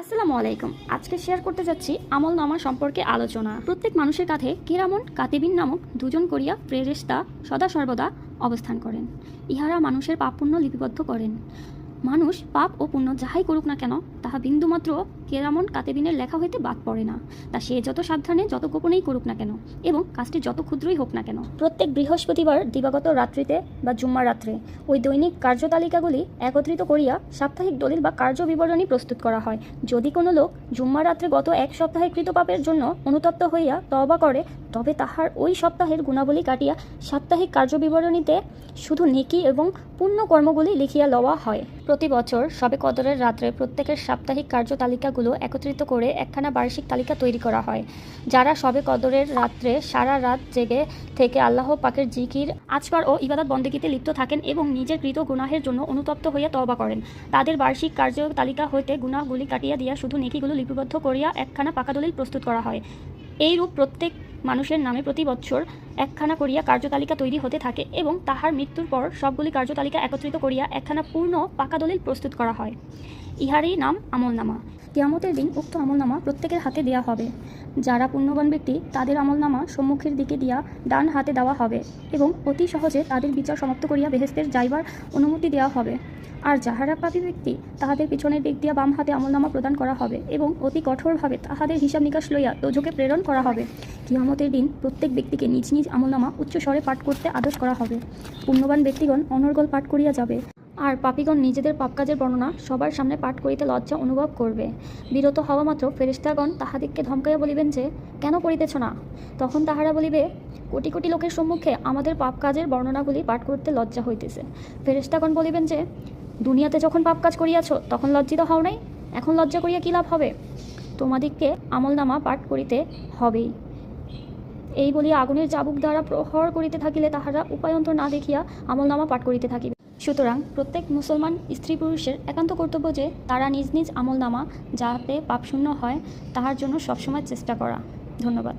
আসসালামু আলাইকুম। আজকে শেয়ার করতে যাচ্ছি আমলনামা সম্পর্কে আলোচনা। প্রত্যেক মানুষের কাছে কিরামন কাতিবিন নামক দুজন করিয়া ফেরেশতা সদা সর্বদা অবস্থান করেন। ইহারা মানুষের পাপ পুণ্য লিপিবদ্ধ করেন। মানুষ পাপ ও পুণ্য যাহাই করুক না কেন, তাহা বিন্দুমাত্র কেরামন কাতেবিনের লেখা হইতে বাদ পড়ে না। তা সে যত সাবধানে যত গোপনেই করুক না কেন এবং কাজটি যত ক্ষুদ্রই হোক না কেন। প্রত্যেক বৃহস্পতিবার দিবাগত রাত্রিতে বা জুম্মার রাত্রে ওই দৈনিক কার্যতালিকাগুলি একত্রিত করিয়া সাপ্তাহিক দলিল বা কার্য বিবরণী প্রস্তুত করা হয়। যদি কোনো লোক জুম্মার রাত্রে গত এক সপ্তাহের কৃত পাপের জন্য অনুতপ্ত হইয়া তওবা করে, তবে তাহার ওই সপ্তাহের গুণাবলী কাটিয়া সাপ্তাহিক কার্যবিবরণীতে শুধু নেকি এবং পুণ্য কর্মগুলি লিখিয়া লওয়া হয়। প্রতি বছর শবে কদরের রাত্রে প্রত্যেকের সাপ্তাহিক কার্য তালিকাগুলো একত্রিত করে একখানা বার্ষিক তালিকা তৈরি করা হয়। যারা শবে কদরের রাত্রে সারা রাত জেগে থেকে আল্লাহ পাকের জিকির আজকার ও ইবাদত বন্দেগীতে লিপ্ত থাকেন এবং নিজের কৃত গুনাহের জন্য অনুতপ্ত হইয়া তওবা করেন, তাদের বার্ষিক কার্য তালিকা হইতে গুনাহগুলি কাটিয়া দিয়া শুধু নেকিগুলো লিপিবদ্ধ করিয়া একখানা পাকা দলিল প্রস্তুত করা হয়। এইরূপ প্রত্যেক মানুষের নামে প্রতি বছর একখানা করিয়া কার্যতালিকা তৈরি হতে থাকে এবং তাহার মৃত্যুর পর সবগুলি কার্যতালিকা একত্রিত করিয়া একখানা পূর্ণ পাকা দলিল প্রস্তুত করা হয়। ইহারই নাম আমলনামা। কিয়ামতের দিন উক্ত আমলনামা প্রত্যেকের হাতে দেয়া হবে। যারা পুণ্যবান ব্যক্তি তাদের আমলনামা সম্মুখের দিকে দিয়া ডান হাতে দেওয়া হবে এবং অতি সহজে তাদের বিচার সমাপ্ত করিয়া বেহেশতের যাইবার অনুমতি দেওয়া হবে। আর যাহারা পাপী ব্যক্তি তাহাদের পিছনের দিক দিয়া বাম হাতে আমলনামা প্রদান করা হবে এবং অতি কঠোরভাবে তাহাদের হিসাব নিকাশ লইয়া দোজখে প্রেরণ করা হবে। কিয়ামতের দিন প্রত্যেক ব্যক্তিকে নিজ নিজ আমলনামা উচ্চ স্বরে পাঠ করতে আদেশ করা হবে। পুণ্যবান ব্যক্তিগণ অনর্গল পাঠ করিয়া যাবে, আর পাপীগণ নিজেদের পাপ কাজের বর্ণনা সবার সামনে পাঠ করিতে লজ্জা অনুভব করবে। বিরত হওয়া মাত্র ফেরেশতাগণ তাহাদিগকে ধমকাইয়া বলিবেন যে, কেন করিতেছ না? তখন তাহারা বলিবে, কোটি কোটি লোকের সম্মুখে আমাদের পাপ কাজের বর্ণনাগুলি পাঠ করতে লজ্জা হইতেছে। ফেরেশতাগণ বলিবেন যে, দুনিয়াতে যখন পাপ কাজ করিয়াছ তখন লজ্জিত হও নাই, এখন লজ্জা করিয়া কী লাভ হবে? তোমাদিগকে আমলনামা পাঠ করিতে হবেই। এই বলিয়া আগুনের চাবুক দ্বারা প্রহর করিতে থাকিলে তাহারা উপায়ন্তর না দেখিয়া আমলনামা পাঠ করিতে থাকিবে। সুতরাং প্রত্যেক মুসলমান স্ত্রী পুরুষের একান্ত কর্তব্য যে তারা নিজ নিজ আমলনামা যাতে পাপশূন্য হয় তাহার জন্য সবসময় চেষ্টা করা। ধন্যবাদ।